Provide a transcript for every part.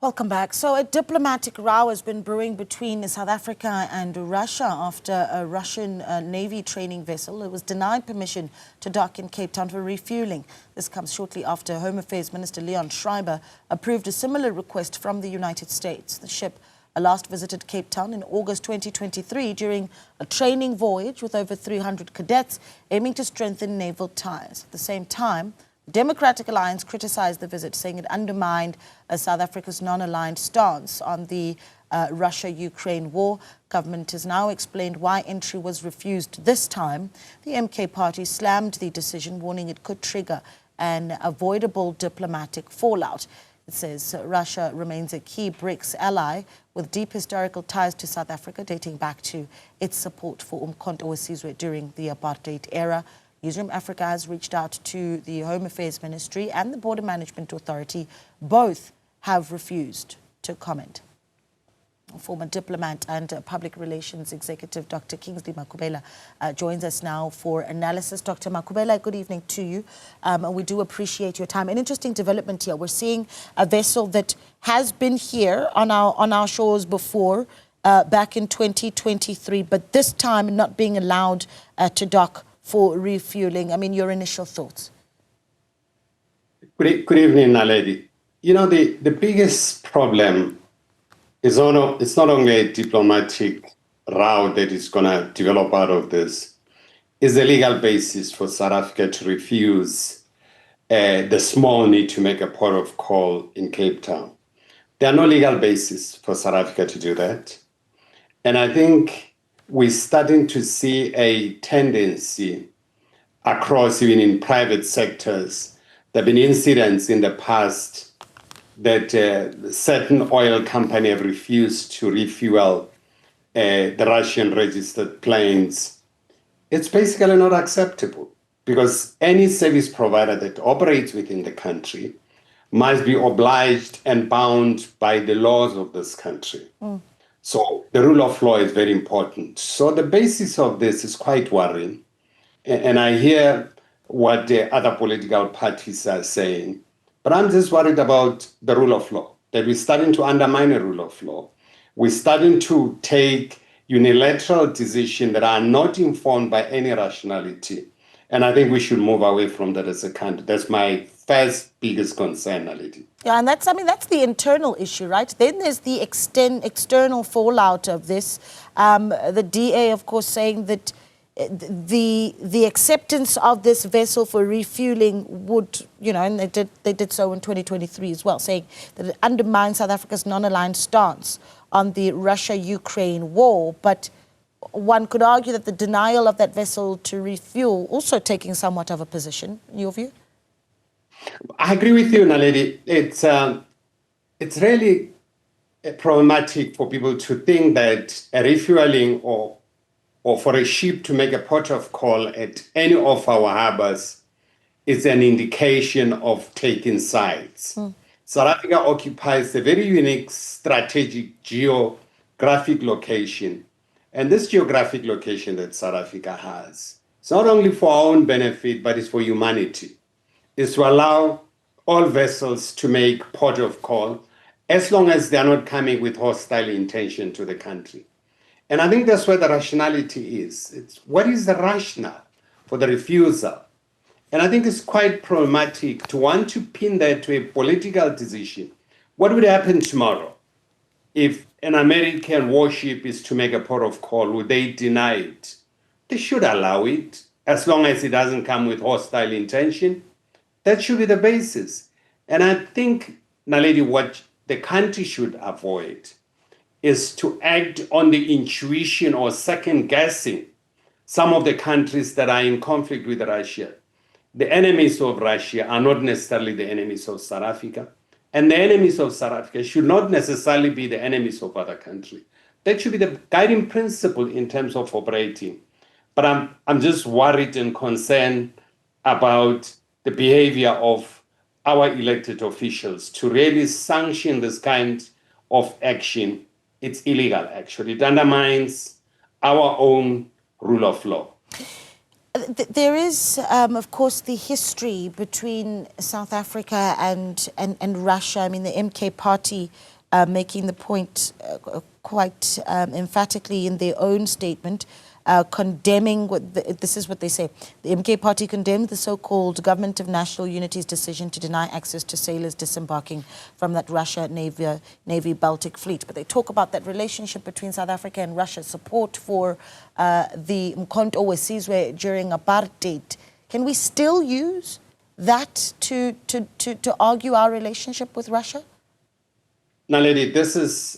Welcome back. So a diplomatic row has been brewing between South Africa and Russia after a Russian Navy training vessel was denied permission to dock in Cape Town for refuelling. This comes shortly after Home Affairs Minister Schreiber approved a similar request from the United States. The ship last visited Cape Town in August 2023 during a training voyage with over 300 cadets aiming to strengthen naval ties. At the same time, Democratic Alliance criticized the visit, saying it undermined South Africa's non-aligned stance on the Russia-Ukraine war. Government has now explained why entry was refused this time. The MK party slammed the decision, warning it could trigger an avoidable diplomatic fallout. It says Russia remains a key BRICS ally with deep historical ties to South Africa, dating back to its support for Umkhonto weSizwe during the apartheid era. Newzroom Afrika has reached out to the Home Affairs Ministry and the Border Management Authority. Both have refused to comment. Former diplomat and public relations executive Dr. Kingsley Makhubela joins us now for analysis. Dr. Makhubela, good evening to you. And we do appreciate your time. An interesting development here. We're seeing a vessel that has been here on our shores before, back in 2023, but this time not being allowed to dock for refueling. I mean, your initial thoughts. Good evening, Naledi. You know, the biggest problem is it's not only a diplomatic row that is going to develop out of this, is the legal basis for South Africa to refuse the small need to make a port of call in Cape Town. There are no legal basis for South Africa to do that. And I think we're starting to see a tendency across, even in private sectors. There have been incidents in the past that certain oil companies have refused to refuel the Russian registered planes. It's basically not acceptable because any service provider that operates within the country must be obliged and bound by the laws of this country. So the rule of law is very important. So the basis of this is quite worrying. And I hear what the other political parties are saying. But I'm just worried about the rule of law, that we're starting to undermine the rule of law. We're starting to take unilateral decisions that are not informed by any rationality. And I think we should move away from that as a country. That's my first biggest concern, Naledi. Yeah, and that's the internal issue, right? Then there's the external fallout of this. The DA, of course, saying that the acceptance of this vessel for refueling would, you know, and they did so in 2023 as well, saying that it undermines South Africa's non-aligned stance on the Russia-Ukraine war. But one could argue that the denial of that vessel to refuel also taking somewhat of a position, in your view? I agree with you, Naledi. It's really problematic for people to think that a refueling or for a ship to make a port of call at any of our harbors is an indication of taking sides. South Africa occupies a very unique strategic geographic location. And this geographic location that South Africa has, it's not only for our own benefit, but it's for humanity. Is to allow all vessels to make port of call as long as they are not coming with hostile intention to the country. And I think that's where the rationality is. It's what is the rationale for the refusal? And I think it's quite problematic to want to pin that to a political decision. What would happen tomorrow if an American warship is to make a port of call? Would they deny it? They should allow it as long as it doesn't come with hostile intention. That should be the basis. And I think, Naledi, what the country should avoid is to act on the intuition or second guessing some of the countries that are in conflict with Russia. The enemies of Russia are not necessarily the enemies of South Africa. And the enemies of South Africa should not necessarily be the enemies of other countries. That should be the guiding principle in terms of operating. But I'm just worried and concerned about the behavior of our elected officials to really sanction this kind of action. It's illegal, actually. It undermines our own rule of law. There is, of course, the history between South Africa and Russia. I mean, the MK party making the point quite emphatically in their own statement, condemning, this is what they say, the MK party condemned the so-called Government of National Unity's decision to deny access to sailors disembarking from that Russia Navy Baltic fleet. But they talk about that relationship between South Africa and Russia, support for the Mkhonto Wesizwe during apartheid. Can we still use that to argue our relationship with Russia? Naledi, this is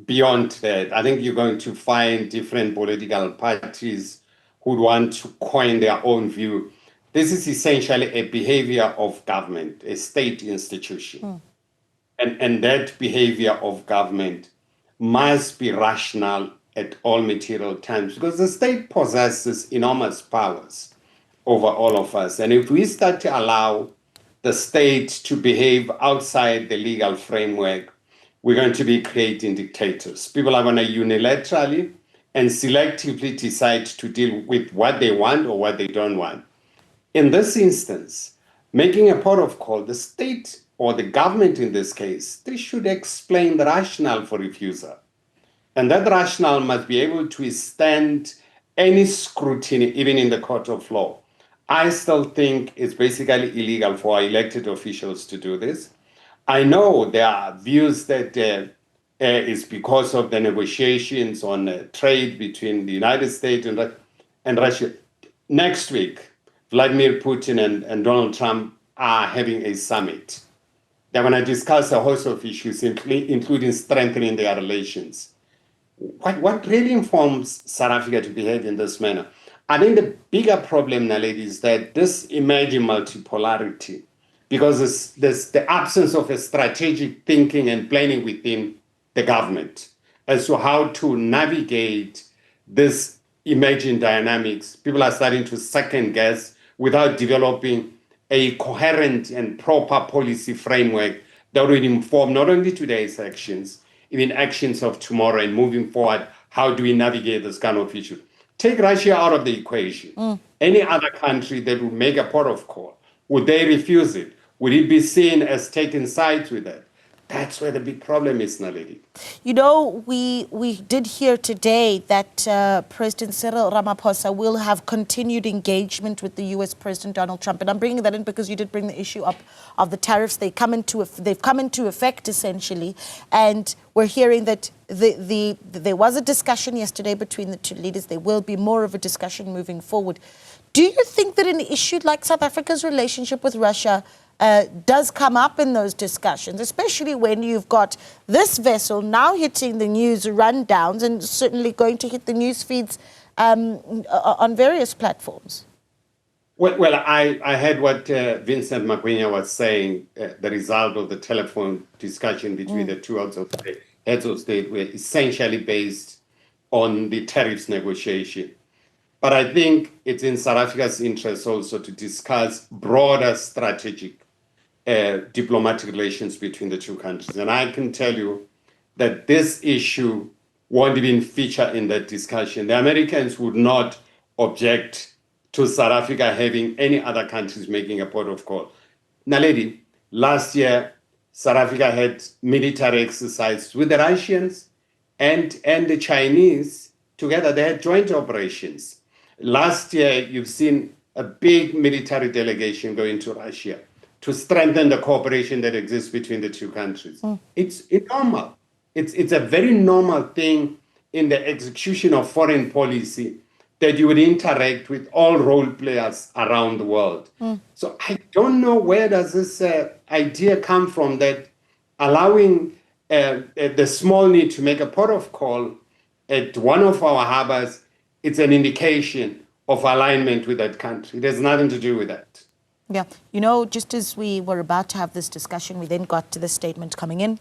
beyond that. I think you're going to find different political parties who would want to coin their own view. This is essentially a behavior of government, a state institution. And that behavior of government must be rational at all material times, because the state possesses enormous powers over all of us. And if we start to allow the state to behave outside the legal framework, we're going to be creating dictators. People are going to unilaterally and selectively decide to deal with what they want or what they don't want. In this instance, making a port of call, the state or the government in this case, they should explain the rationale for refusal. And that rationale must be able to withstand any scrutiny, even in the court of law. I still think it's basically illegal for our elected officials to do this. I know there are views that it's because of the negotiations on trade between the United States and Russia. Next week, Vladimir Putin and Donald Trump are having a summit. They're going to discuss a host of issues, including strengthening their relations. What really informs South Africa to behave in this manner? I think the bigger problem, Naledi, is that this emerging multipolarity, because there's the absence of a strategic thinking and planning within the government as to how to navigate this emerging dynamics. People are starting to second guess without developing a coherent and proper policy framework that would inform not only today's actions, even actions of tomorrow, and moving forward, how do we navigate this kind of issue? Take Russia out of the equation. Any other country that would make a port of call, would they refuse it? Would it be seen as taking sides with it? That's where the big problem is, Naledi. You know, we did hear today that President Cyril Ramaphosa will have continued engagement with the U.S. President Donald Trump. And I'm bringing that in because you did bring the issue up of the tariffs. They've come into effect, essentially. And we're hearing that there was a discussion yesterday between the two leaders. There will be more of a discussion moving forward. Do you think that an issue like South Africa's relationship with Russia does come up in those discussions, especially when you've got this vessel now hitting the news rundowns and certainly going to hit the news feeds on various platforms? Well, I heard what Vincent Magwenya was saying. The result of the telephone discussion between the two heads of state were essentially based on the tariffs negotiation. But I think it's in South Africa's interest also to discuss broader strategic diplomatic relations between the two countries. And I can tell you that this issue won't even feature in that discussion. The Americans would not object to South Africa having any other countries making a port of call. Naledi, last year, South Africa had military exercises with the Russians and the Chinese together. They had joint operations. Last year, you've seen a big military delegation going to Russia to strengthen the cooperation that exists between the two countries. It's normal. It's a very normal thing in the execution of foreign policy that you would interact with all role players around the world. So I don't know where does this idea come from that allowing the small need to make a port of call at one of our harbors, it's an indication of alignment with that country. It has nothing to do with that. Yeah, you know, just as we were about to have this discussion, we then got to the statement coming in.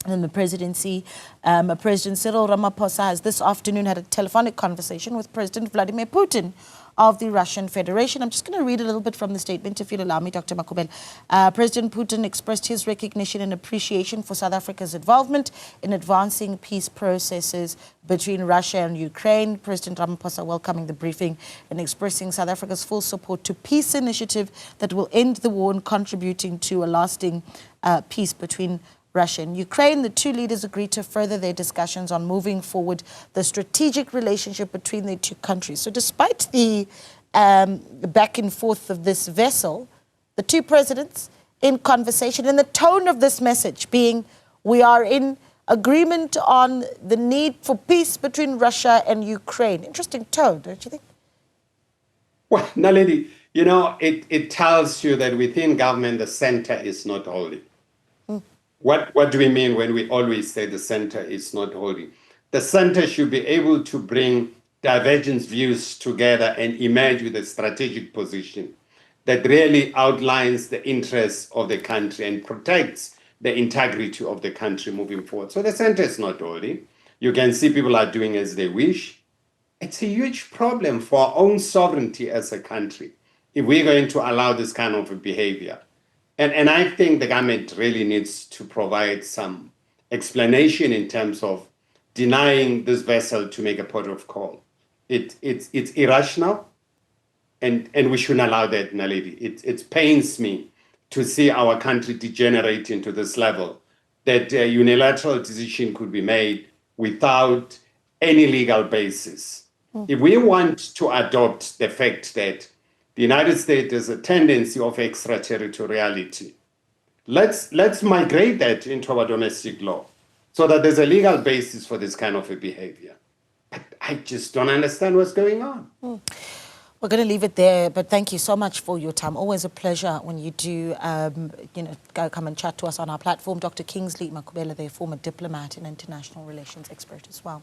And the presidency, President Cyril Ramaphosa has this afternoon had a telephonic conversation with President Vladimir Putin of the Russian Federation. I'm just going to read a little bit from the statement, if you'll allow me, Dr. Makhubela. President Putin expressed his recognition and appreciation for South Africa's involvement in advancing peace processes between Russia and Ukraine. President Ramaphosa welcoming the briefing and expressing South Africa's full support to peace initiative that will end the war and contributing to a lasting peace between Russia and Ukraine. The two leaders agreed to further their discussions on moving forward the strategic relationship between the two countries. So despite the back and forth of this vessel, the two presidents in conversation, and the tone of this message being, we are in agreement on the need for peace between Russia and Ukraine. Interesting tone, don't you think? Well, Naledi, you know, it tells you that within government, the center is not holding. What do we mean when we always say the center is not holding? The center should be able to bring divergent views together and emerge with a strategic position that really outlines the interests of the country and protects the integrity of the country moving forward. So the center is not holding. You can see people are doing as they wish. It's a huge problem for our own sovereignty as a country if we're going to allow this kind of behavior. And I think the government really needs to provide some explanation in terms of denying this vessel to make a port of call. It's irrational, and we shouldn't allow that, Naledi. It pains me to see our country degenerate into this level, that a unilateral decision could be made without any legal basis. If we want to adopt the fact that the United States has a tendency of extraterritoriality, let's migrate that into our domestic law so that there's a legal basis for this kind of a behavior. But I just don't understand what's going on. We're going to leave it there, but thank you so much for your time. Always a pleasure when you do, come and chat to us on our platform. Dr. Kingsley Makhubela, the former diplomat and international relations expert as well.